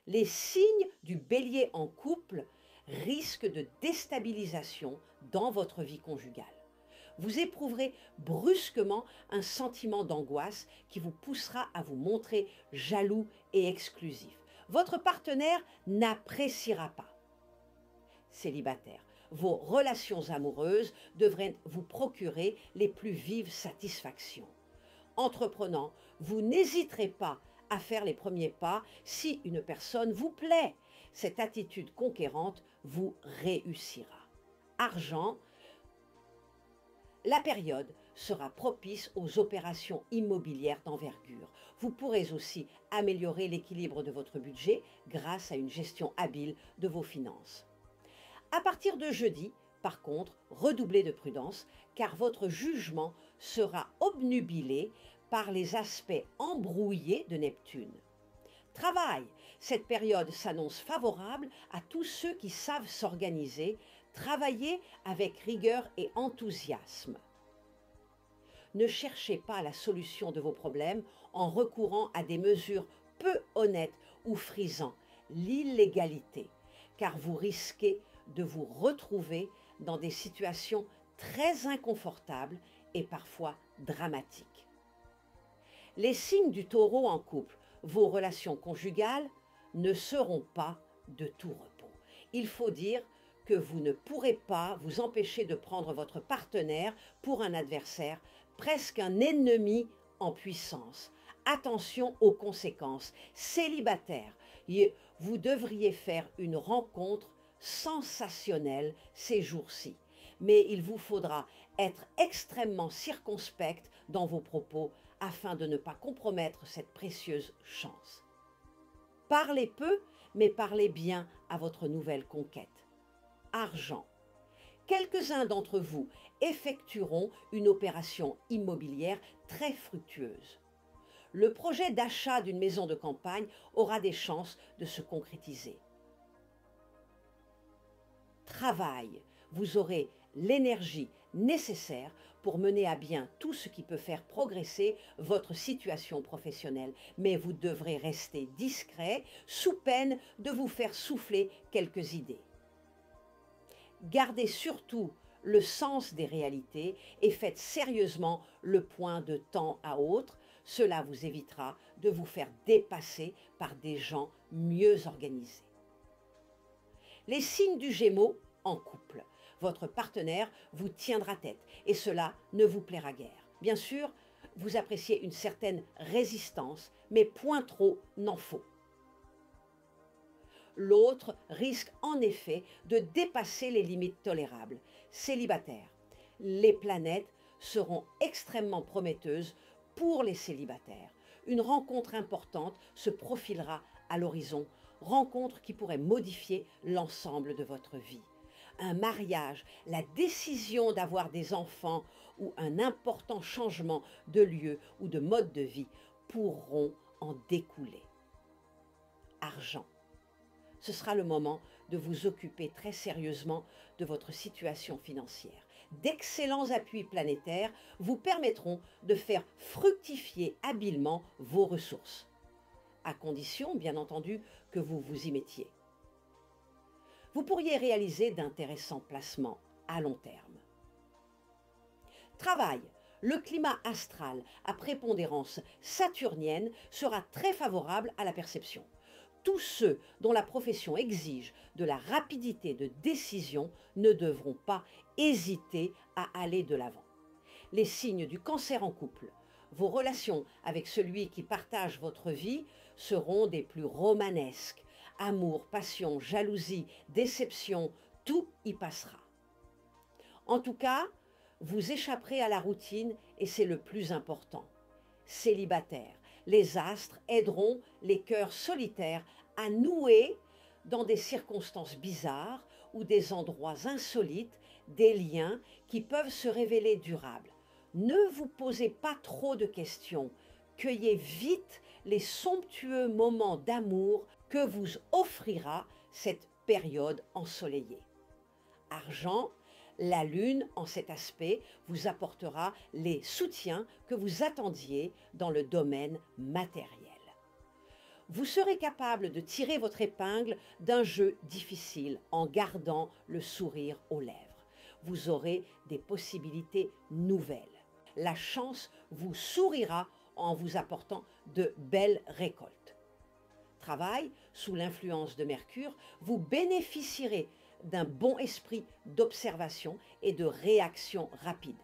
Les signes du bélier en couple risquent de déstabilisation dans votre vie conjugale. Vous éprouverez brusquement un sentiment d'angoisse qui vous poussera à vous montrer jaloux et exclusif. Votre partenaire n'appréciera pas. Célibataire, vos relations amoureuses devraient vous procurer les plus vives satisfactions. Entreprenant, vous n'hésiterez pas à faire les premiers pas si une personne vous plaît. Cette attitude conquérante vous réussira. Argent, la période sera propice aux opérations immobilières d'envergure. Vous pourrez aussi améliorer l'équilibre de votre budget grâce à une gestion habile de vos finances. À partir de jeudi, par contre, redoublez de prudence car votre jugement sera obnubilé par les aspects embrouillés de Neptune. Travail, cette période s'annonce favorable à tous ceux qui savent s'organiser, travailler avec rigueur et enthousiasme. Ne cherchez pas la solution de vos problèmes en recourant à des mesures peu honnêtes ou frisant l'illégalité, car vous risquez de vous retrouver dans des situations très inconfortables et parfois dramatiques. Les signes du taureau en couple, vos relations conjugales ne seront pas de tout repos. Il faut dire que vous ne pourrez pas vous empêcher de prendre votre partenaire pour un adversaire, presque un ennemi en puissance. Attention aux conséquences. Célibataire, vous devriez faire une rencontre sensationnelle ces jours-ci. Mais il vous faudra être extrêmement circonspect dans vos propos afin de ne pas compromettre cette précieuse chance. Parlez peu, mais parlez bien à votre nouvelle conquête. Argent. Quelques-uns d'entre vous effectueront une opération immobilière très fructueuse. Le projet d'achat d'une maison de campagne aura des chances de se concrétiser. Travail, vous aurez l'énergie nécessaire pour mener à bien tout ce qui peut faire progresser votre situation professionnelle, mais vous devrez rester discret sous peine de vous faire souffler quelques idées. Gardez surtout le sens des réalités et faites sérieusement le point de temps à autre. Cela vous évitera de vous faire dépasser par des gens mieux organisés. Les signes du Gémeaux en couple. Votre partenaire vous tiendra tête et cela ne vous plaira guère. Bien sûr, vous appréciez une certaine résistance, mais point trop n'en faut. L'autre risque en effet de dépasser les limites tolérables. Célibataire, les planètes seront extrêmement prometteuses pour les célibataires. Une rencontre importante se profilera à l'horizon, rencontre qui pourrait modifier l'ensemble de votre vie. Un mariage, la décision d'avoir des enfants ou un important changement de lieu ou de mode de vie pourront en découler. Argent. Ce sera le moment de vous occuper très sérieusement de votre situation financière. D'excellents appuis planétaires vous permettront de faire fructifier habilement vos ressources, à condition, bien entendu, que vous vous y mettiez. Vous pourriez réaliser d'intéressants placements à long terme. Travail. Le climat astral à prépondérance saturnienne sera très favorable à la perception. Tous ceux dont la profession exige de la rapidité de décision ne devront pas hésiter à aller de l'avant. Les signes du cancer en couple. Vos relations avec celui qui partage votre vie seront des plus romanesques. Amour, passion, jalousie, déception, tout y passera. En tout cas, vous échapperez à la routine et c'est le plus important. Célibataire, les astres aideront les cœurs solitaires à nouer dans des circonstances bizarres ou des endroits insolites des liens qui peuvent se révéler durables. Ne vous posez pas trop de questions. Cueillez vite les somptueux moments d'amour que vous offrira cette période ensoleillée. Argent, la lune en cet aspect vous apportera les soutiens que vous attendiez dans le domaine matériel. Vous serez capable de tirer votre épingle d'un jeu difficile en gardant le sourire aux lèvres. Vous aurez des possibilités nouvelles. La chance vous sourira en vous apportant de belles récoltes. Travail, sous l'influence de Mercure, vous bénéficierez d'un bon esprit d'observation et de réaction rapide.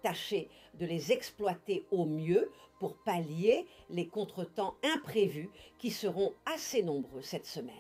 Tâchez de les exploiter au mieux pour pallier les contretemps imprévus qui seront assez nombreux cette semaine.